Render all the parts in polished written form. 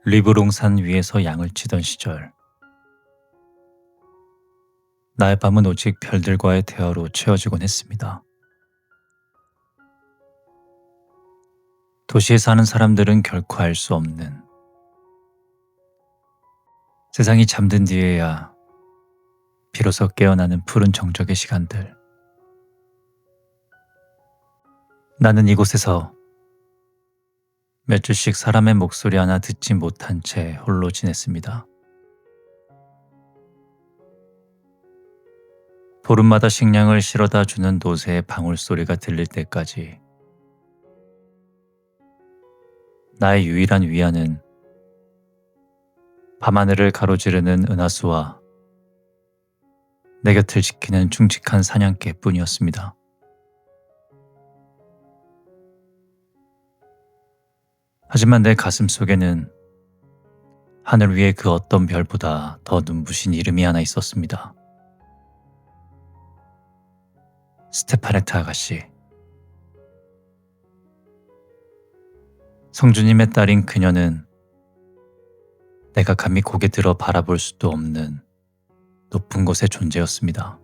리브롱산 위에서 양을 치던 시절, 나의 밤은 오직 별들과의 대화로 채워지곤 했습니다. 도시에 사는 사람들은 결코 알 수 없는, 세상이 잠든 뒤에야 비로소 깨어나는 푸른 정적의 시간들. 나는 이곳에서 몇 주씩 사람의 목소리 하나 듣지 못한 채 홀로 지냈습니다. 보름마다 식량을 실어다 주는 노새의 방울소리가 들릴 때까지 나의 유일한 위안은 밤하늘을 가로지르는 은하수와 내 곁을 지키는 충직한 사냥개뿐이었습니다. 하지만 내 가슴 속에는 하늘 위에 그 어떤 별보다 더 눈부신 이름이 하나 있었습니다. 스테파네트 아가씨. 성주님의 딸인 그녀는 내가 감히 고개 들어 바라볼 수도 없는 높은 곳의 존재였습니다.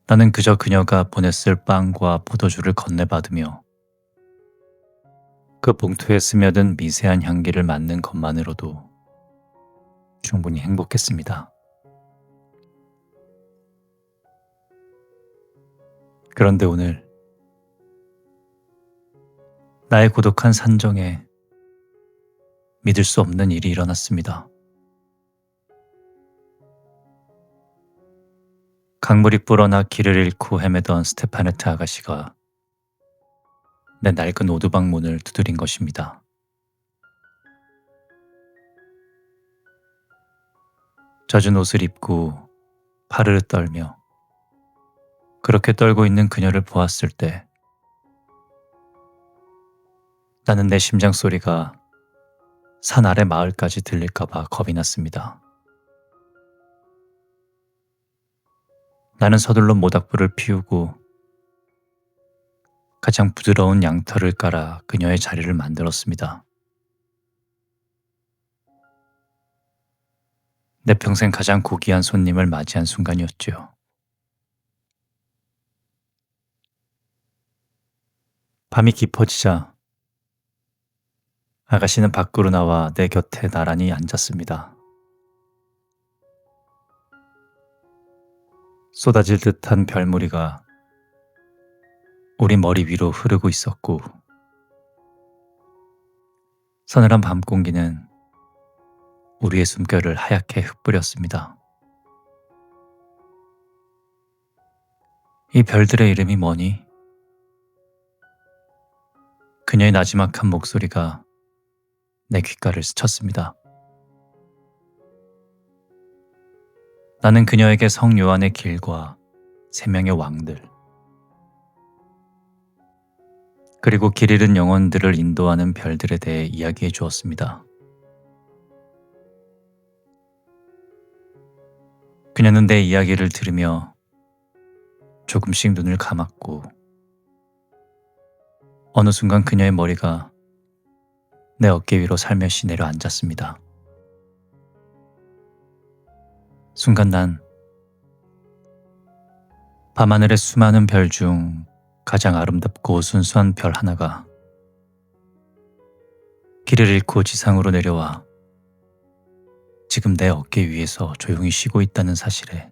나는 그저 그녀가 보냈을 빵과 포도주를 건네받으며 그 봉투에 스며든 미세한 향기를 맡는 것만으로도 충분히 행복했습니다. 그런데 오늘 나의 고독한 산정에 믿을 수 없는 일이 일어났습니다. 강물이 불어나 길을 잃고 헤매던 스테파네트 아가씨가 내 낡은 오두막 문을 두드린 것입니다. 젖은 옷을 입고 파르르 떨며 그렇게 떨고 있는 그녀를 보았을 때 나는 내 심장 소리가 산 아래 마을까지 들릴까봐 겁이 났습니다. 나는 서둘러 모닥불을 피우고 가장 부드러운 양털을 깔아 그녀의 자리를 만들었습니다. 내 평생 가장 고귀한 손님을 맞이한 순간이었죠. 밤이 깊어지자 아가씨는 밖으로 나와 내 곁에 나란히 앉았습니다. 쏟아질 듯한 별무리가 우리 머리 위로 흐르고 있었고 서늘한 밤 공기는 우리의 숨결을 하얗게 흩뿌렸습니다. 이 별들의 이름이 뭐니? 그녀의 나지막한 목소리가 내 귓가를 스쳤습니다. 나는 그녀에게 성요한의 길과 세 명의 왕들, 그리고 길 잃은 영혼들을 인도하는 별들에 대해 이야기해 주었습니다. 그녀는 내 이야기를 들으며 조금씩 눈을 감았고 어느 순간 그녀의 머리가 내 어깨 위로 살며시 내려앉았습니다. 순간 난 밤하늘의 수많은 별 중 가장 아름답고 순수한 별 하나가 길을 잃고 지상으로 내려와 지금 내 어깨 위에서 조용히 쉬고 있다는 사실에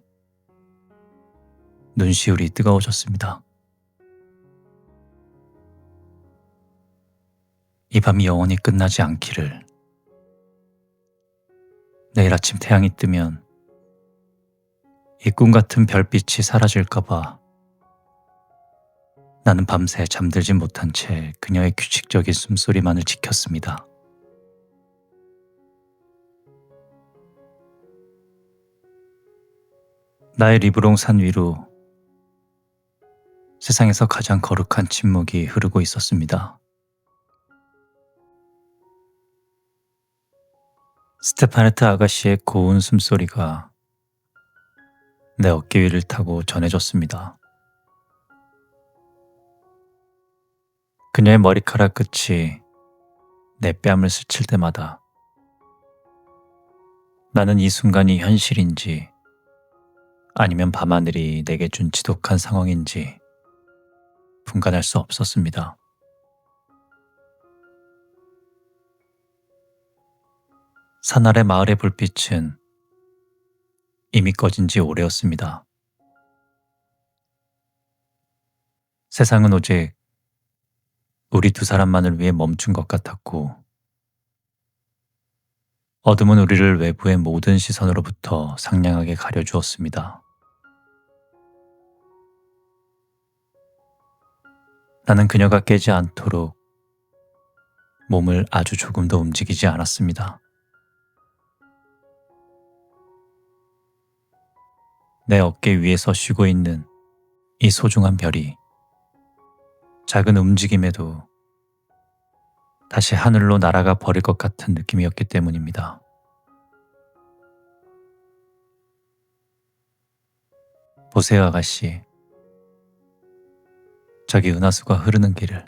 눈시울이 뜨거워졌습니다. 이 밤이 영원히 끝나지 않기를. 내일 아침 태양이 뜨면 이 꿈 같은 별빛이 사라질까봐 나는 밤새 잠들지 못한 채 그녀의 규칙적인 숨소리만을 지켰습니다. 나의 리브롱 산 위로 세상에서 가장 거룩한 침묵이 흐르고 있었습니다. 스테파네트 아가씨의 고운 숨소리가 내 어깨 위를 타고 전해졌습니다. 그녀의 머리카락 끝이 내 뺨을 스칠 때마다 나는 이 순간이 현실인지 아니면 밤하늘이 내게 준 지독한 상황인지 분간할 수 없었습니다. 산 아래 마을의 불빛은 이미 꺼진 지 오래였습니다. 세상은 오직 우리 두 사람만을 위해 멈춘 것 같았고, 어둠은 우리를 외부의 모든 시선으로부터 상냥하게 가려주었습니다. 나는 그녀가 깨지 않도록 몸을 아주 조금도 움직이지 않았습니다. 내 어깨 위에서 쉬고 있는 이 소중한 별이 작은 움직임에도 다시 하늘로 날아가 버릴 것 같은 느낌이었기 때문입니다. 보세요, 아가씨. 저기 은하수가 흐르는 길을.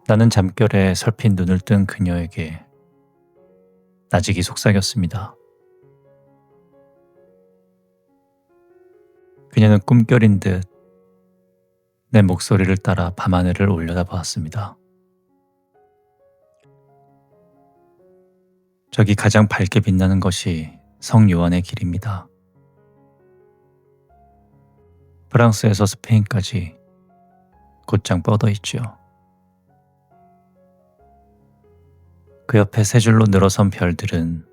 나는 잠결에 설핀 눈을 뜬 그녀에게 나직이 속삭였습니다. 그녀는 꿈결인 듯 내 목소리를 따라 밤하늘을 올려다보았습니다. 저기 가장 밝게 빛나는 것이 성 요한의 길입니다. 프랑스에서 스페인까지 곧장 뻗어 있지요. 그 옆에 세 줄로 늘어선 별들은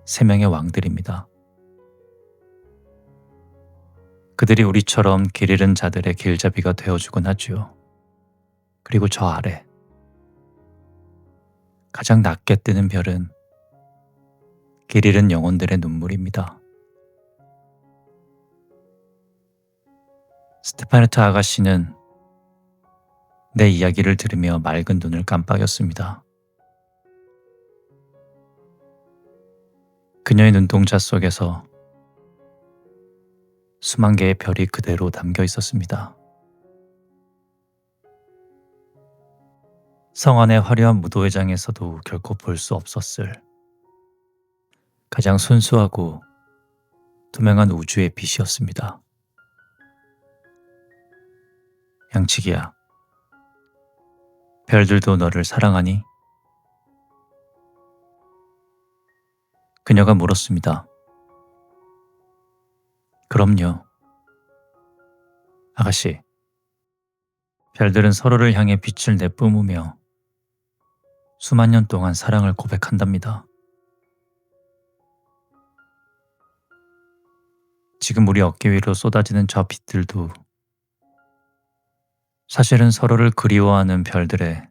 세 명의 왕들입니다. 그들이 우리처럼 길 잃은 자들의 길잡이가 되어주곤 하지요. 그리고 저 아래 가장 낮게 뜨는 별은 길 잃은 영혼들의 눈물입니다. 스테파네타 아가씨는 내 이야기를 들으며 맑은 눈을 깜빡였습니다. 그녀의 눈동자 속에서 수만 개의 별이 그대로 담겨 있었습니다. 성 안의 화려한 무도회장에서도 결코 볼 수 없었을 가장 순수하고 투명한 우주의 빛이었습니다. 양치기야, 별들도 너를 사랑하니? 그녀가 물었습니다. 그럼요. 아가씨, 별들은 서로를 향해 빛을 내뿜으며 수만 년 동안 사랑을 고백한답니다. 지금 우리 어깨 위로 쏟아지는 저 빛들도 사실은 서로를 그리워하는 별들의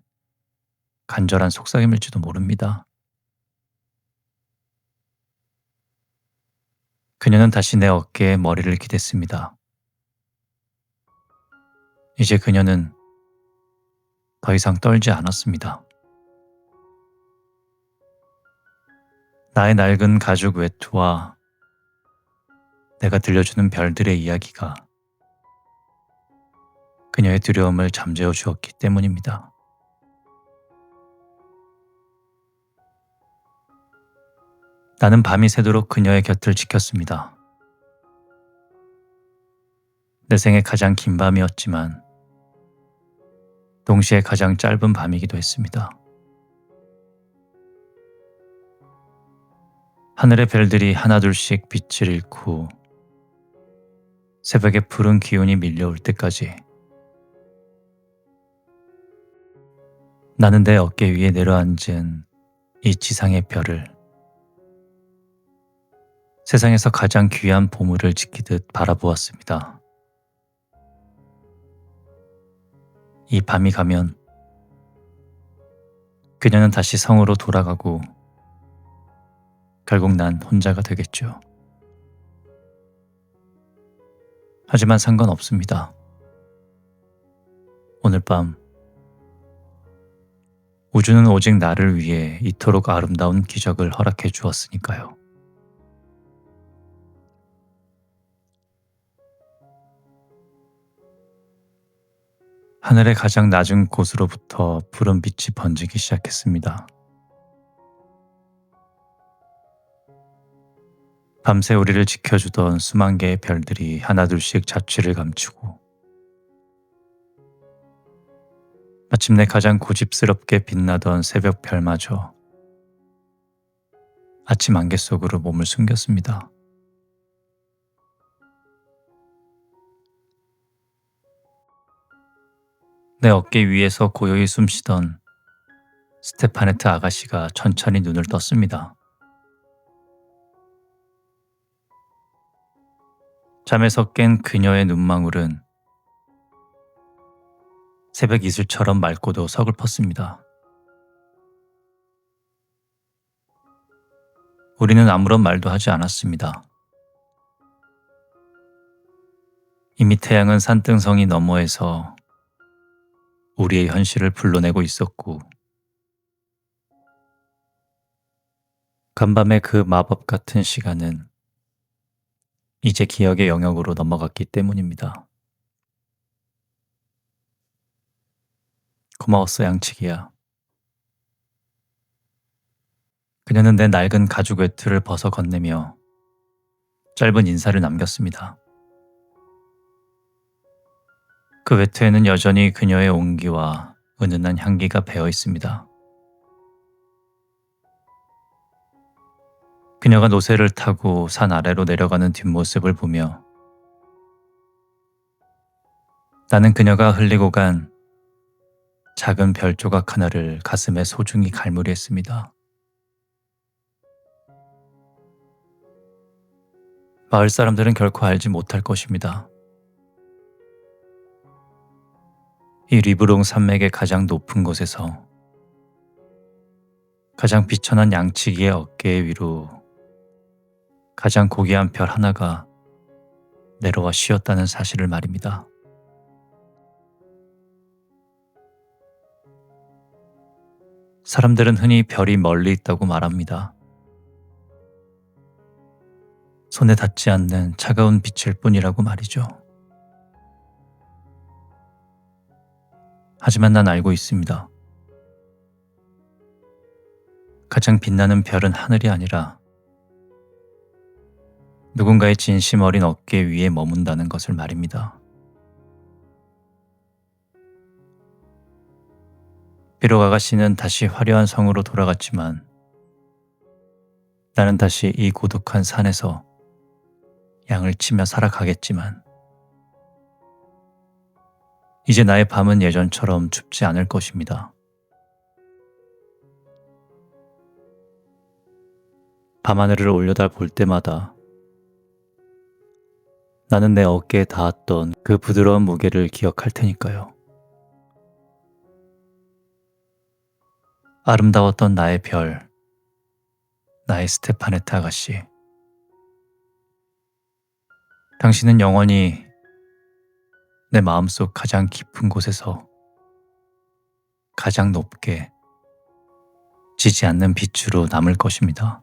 간절한 속삭임일지도 모릅니다. 그녀는 다시 내 어깨에 머리를 기댔습니다. 이제 그녀는 더 이상 떨지 않았습니다. 나의 낡은 가죽 외투와 내가 들려주는 별들의 이야기가 그녀의 두려움을 잠재워 주었기 때문입니다. 나는 밤이 새도록 그녀의 곁을 지켰습니다. 내 생애 가장 긴 밤이었지만 동시에 가장 짧은 밤이기도 했습니다. 하늘의 별들이 하나둘씩 빛을 잃고 새벽의 푸른 기운이 밀려올 때까지 나는 내 어깨 위에 내려앉은 이 지상의 별을 세상에서 가장 귀한 보물을 지키듯 바라보았습니다. 이 밤이 가면 그녀는 다시 성으로 돌아가고 결국 난 혼자가 되겠죠. 하지만 상관없습니다. 오늘 밤 우주는 오직 나를 위해 이토록 아름다운 기적을 허락해 주었으니까요. 하늘의 가장 낮은 곳으로부터 푸른 빛이 번지기 시작했습니다. 밤새 우리를 지켜주던 수만 개의 별들이 하나둘씩 자취를 감추고 마침내 가장 고집스럽게 빛나던 새벽 별마저 아침 안개 속으로 몸을 숨겼습니다. 내 어깨 위에서 고요히 숨쉬던 스테파네트 아가씨가 천천히 눈을 떴습니다. 잠에서 깬 그녀의 눈망울은 새벽 이슬처럼 맑고도 서글펐습니다. 우리는 아무런 말도 하지 않았습니다. 이미 태양은 산등성이 너머에서 우리의 현실을 불러내고 있었고 간밤의 그 마법 같은 시간은 이제 기억의 영역으로 넘어갔기 때문입니다. 고마웠어, 양치기야. 그녀는 내 낡은 가죽 외투를 벗어 건네며 짧은 인사를 남겼습니다. 그 외투에는 여전히 그녀의 온기와 은은한 향기가 배어 있습니다. 그녀가 노새를 타고 산 아래로 내려가는 뒷모습을 보며 나는 그녀가 흘리고 간 작은 별 조각 하나를 가슴에 소중히 갈무리했습니다. 마을 사람들은 결코 알지 못할 것입니다. 이 리브롱 산맥의 가장 높은 곳에서 가장 비천한 양치기의 어깨 위로 가장 고귀한 별 하나가 내려와 쉬었다는 사실을 말입니다. 사람들은 흔히 별이 멀리 있다고 말합니다. 손에 닿지 않는 차가운 빛일 뿐이라고 말이죠. 하지만 난 알고 있습니다. 가장 빛나는 별은 하늘이 아니라 누군가의 진심 어린 어깨 위에 머문다는 것을 말입니다. 비록 아가씨는 다시 화려한 성으로 돌아갔지만 나는 다시 이 고독한 산에서 양을 치며 살아가겠지만 이제 나의 밤은 예전처럼 춥지 않을 것입니다. 밤하늘을 올려다 볼 때마다 나는 내 어깨에 닿았던 그 부드러운 무게를 기억할 테니까요. 아름다웠던 나의 별, 나의 스테파네트 아가씨. 당신은 영원히 내 마음속 가장 깊은 곳에서 가장 높게 지지 않는 빛으로 남을 것입니다.